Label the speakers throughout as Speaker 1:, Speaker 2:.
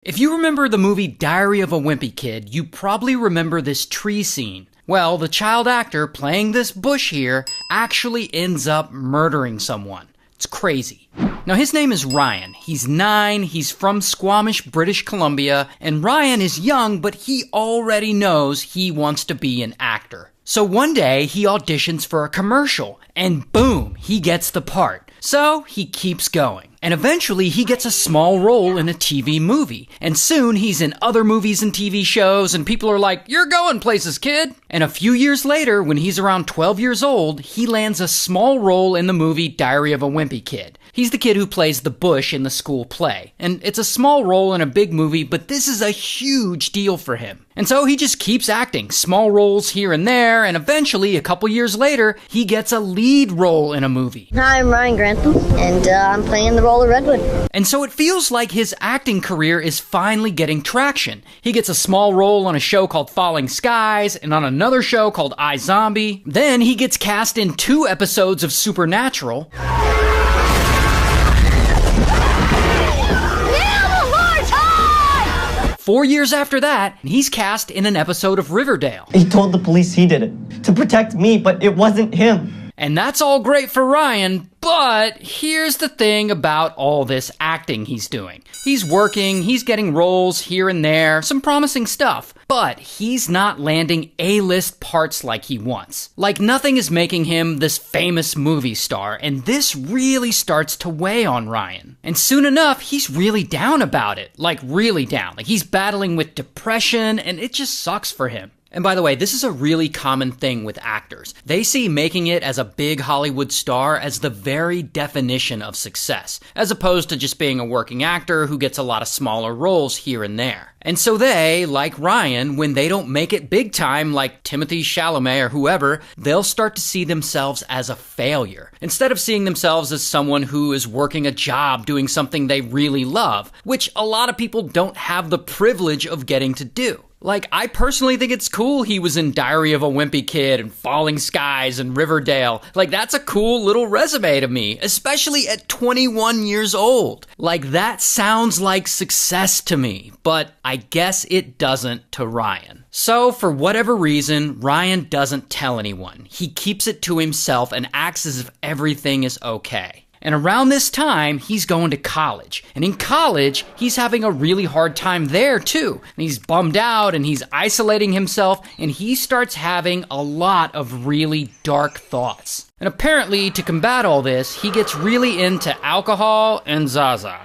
Speaker 1: If you remember the movie Diary of a Wimpy Kid, you probably remember this tree scene. Well, the child actor playing this Bush here actually ends up murdering someone. It's crazy. Now, his name is Ryan. He's 9, he's from Squamish, British Columbia, and Ryan is young, but he already knows he wants to be an actor. So one day, he auditions for a commercial, and boom, he gets the part. So he keeps going. And eventually he gets a small role in a TV movie. And soon he's in other movies and TV shows, and people are like, "You're going places, kid." And a few years later, when he's around 12 years old, he lands a small role in the movie Diary of a Wimpy Kid. He's the kid who plays the Bush in the school play. And it's a small role in a big movie, but this is a huge deal for him. And so he just keeps acting, small roles here and there, and eventually, a couple years later, he gets a lead role in a movie.
Speaker 2: Hi, I'm Ryan Grantham, and I'm playing the role of Redwood.
Speaker 1: And so it feels like his acting career is finally getting traction. He gets a small role on a show called Falling Skies, and on another show called iZombie. Then he gets cast in 2 episodes of Supernatural. 4 years after that, he's cast in an episode of Riverdale.
Speaker 3: He told the police he did it, to protect me, but it wasn't him.
Speaker 1: And that's all great for Ryan, but here's the thing about all this acting he's doing. He's working, he's getting roles here and there, some promising stuff, but he's not landing A-list parts like he wants. Like, nothing is making him this famous movie star, and this really starts to weigh on Ryan. And soon enough, he's really down about it. Like, really down. Like, he's battling with depression, and it just sucks for him. And by the way, this is a really common thing with actors. They see making it as a big Hollywood star as the very definition of success, as opposed to just being a working actor who gets a lot of smaller roles here and there. And so they, like Ryan, when they don't make it big time like Timothée Chalamet or whoever, they'll start to see themselves as a failure, instead of seeing themselves as someone who is working a job doing something they really love, which a lot of people don't have the privilege of getting to do. Like, I personally think it's cool he was in Diary of a Wimpy Kid and Falling Skies and Riverdale. Like, that's a cool little resume to me, especially at 21 years old. Like, that sounds like success to me, but I guess it doesn't to Ryan. So, for whatever reason, Ryan doesn't tell anyone. He keeps it to himself and acts as if everything is okay. And around this time, he's going to college. And in college, he's having a really hard time there, too. And he's bummed out, and he's isolating himself, and he starts having a lot of really dark thoughts. And apparently, to combat all this, he gets really into alcohol and Zaza.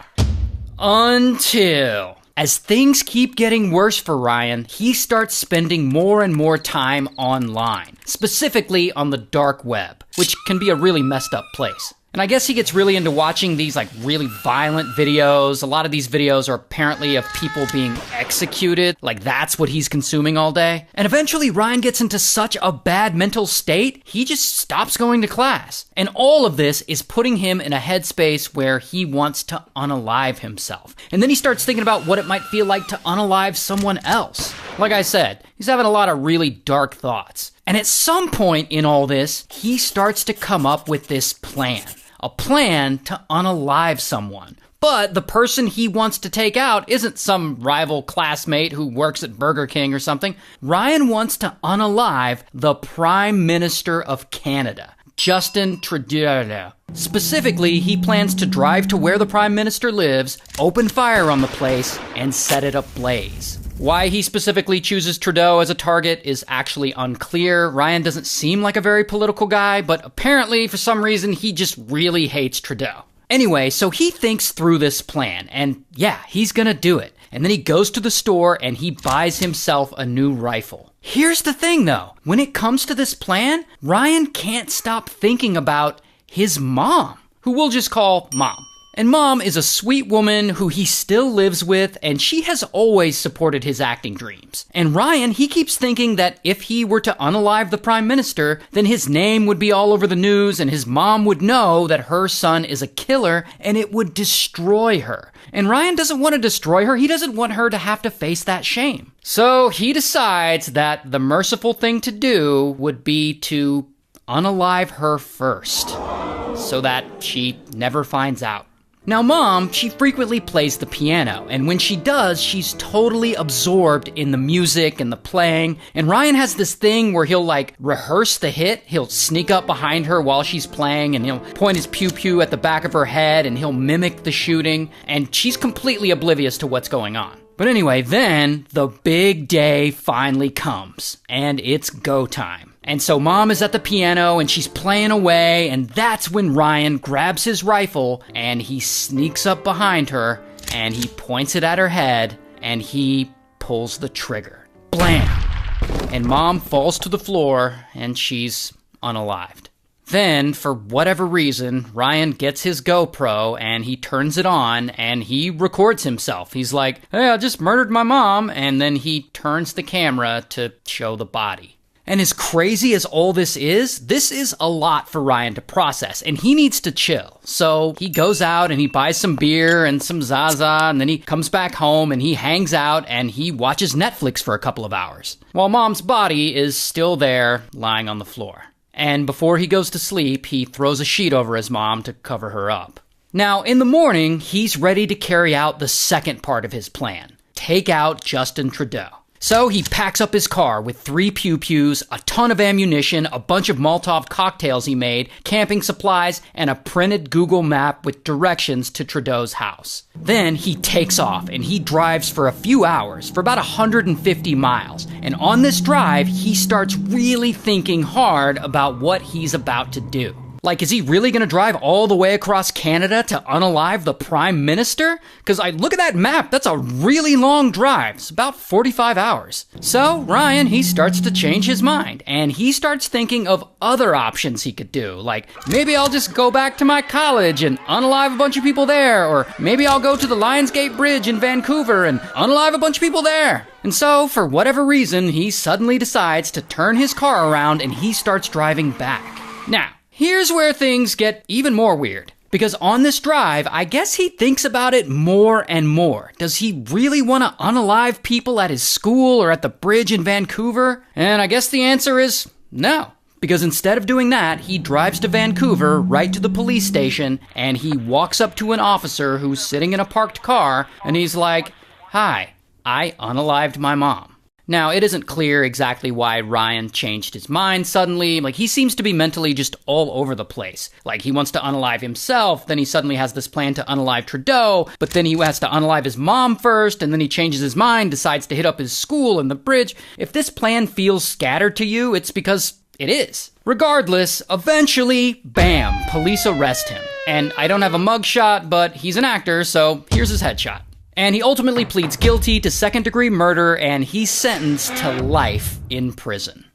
Speaker 1: Until, as things keep getting worse for Ryan, he starts spending more and more time online, specifically on the dark web, which can be a really messed up place. And I guess he gets really into watching these really violent videos. A lot of these videos are apparently of people being executed. Like, that's what he's consuming all day. And eventually Ryan gets into such a bad mental state, he just stops going to class. And all of this is putting him in a headspace where he wants to unalive himself. And then he starts thinking about what it might feel like to unalive someone else. Like I said, he's having a lot of really dark thoughts. And at some point in all this, he starts to come up with this plan. A plan to unalive someone. But the person he wants to take out isn't some rival classmate who works at Burger King or something. Ryan wants to unalive the Prime Minister of Canada, Justin Trudeau. Specifically, he plans to drive to where the Prime Minister lives, open fire on the place, and set it ablaze. Why he specifically chooses Trudeau as a target is actually unclear. Ryan doesn't seem like a very political guy, but apparently, for some reason, he just really hates Trudeau. Anyway, so he thinks through this plan, and yeah, he's gonna do it. And then he goes to the store and he buys himself a new rifle. Here's the thing, though. When it comes to this plan, Ryan can't stop thinking about his mom, who we'll just call Mom. And Mom is a sweet woman who he still lives with, and she has always supported his acting dreams. And Ryan, he keeps thinking that if he were to unalive the Prime Minister, then his name would be all over the news, and his mom would know that her son is a killer, and it would destroy her. And Ryan doesn't want to destroy her, he doesn't want her to have to face that shame. So he decides that the merciful thing to do would be to unalive her first, so that she never finds out. Now, Mom, she frequently plays the piano, and when she does, she's totally absorbed in the music and the playing. And Ryan has this thing where he'll rehearse the hit. He'll sneak up behind her while she's playing, and he'll point his pew-pew at the back of her head, and he'll mimic the shooting, and she's completely oblivious to what's going on. But anyway, then the big day finally comes, and it's go time. And so Mom is at the piano and she's playing away, and that's when Ryan grabs his rifle and he sneaks up behind her and he points it at her head and he pulls the trigger. Blam! And Mom falls to the floor and she's unalived. Then, for whatever reason, Ryan gets his GoPro and he turns it on and he records himself. He's like, "Hey, I just murdered my mom," and then he turns the camera to show the body. And as crazy as all this is a lot for Ryan to process, and he needs to chill. So he goes out and he buys some beer and some Zaza, and then he comes back home and he hangs out and he watches Netflix for a couple of hours, while Mom's body is still there, lying on the floor. And before he goes to sleep, he throws a sheet over his mom to cover her up. Now, in the morning, he's ready to carry out the second part of his plan: take out Justin Trudeau. So he packs up his car with 3 pew-pews, a ton of ammunition, a bunch of Molotov cocktails he made, camping supplies, and a printed Google map with directions to Trudeau's house. Then he takes off and he drives for a few hours, for about 150 miles. And on this drive, he starts really thinking hard about what he's about to do. Like, is he really going to drive all the way across Canada to unalive the Prime Minister? Because I look at that map, that's a really long drive. It's about 45 hours. So Ryan, he starts to change his mind, and he starts thinking of other options he could do. Like, maybe I'll just go back to my college and unalive a bunch of people there, or maybe I'll go to the Lionsgate Bridge in Vancouver and unalive a bunch of people there. And so, for whatever reason, he suddenly decides to turn his car around and he starts driving back. Now, here's where things get even more weird. Because on this drive, I guess he thinks about it more and more. Does he really want to unalive people at his school or at the bridge in Vancouver? And I guess the answer is no. Because instead of doing that, he drives to Vancouver, right to the police station, and he walks up to an officer who's sitting in a parked car, and he's like, "Hi, I unalived my mom." Now, it isn't clear exactly why Ryan changed his mind suddenly. Like, he seems to be mentally just all over the place. Like, he wants to unalive himself, then he suddenly has this plan to unalive Trudeau, but then he has to unalive his mom first, and then he changes his mind, decides to hit up his school and the bridge. If this plan feels scattered to you, it's because it is. Regardless, eventually, bam, police arrest him. And I don't have a mugshot, but he's an actor, so here's his headshot. And he ultimately pleads guilty to second-degree murder, and he's sentenced to life in prison.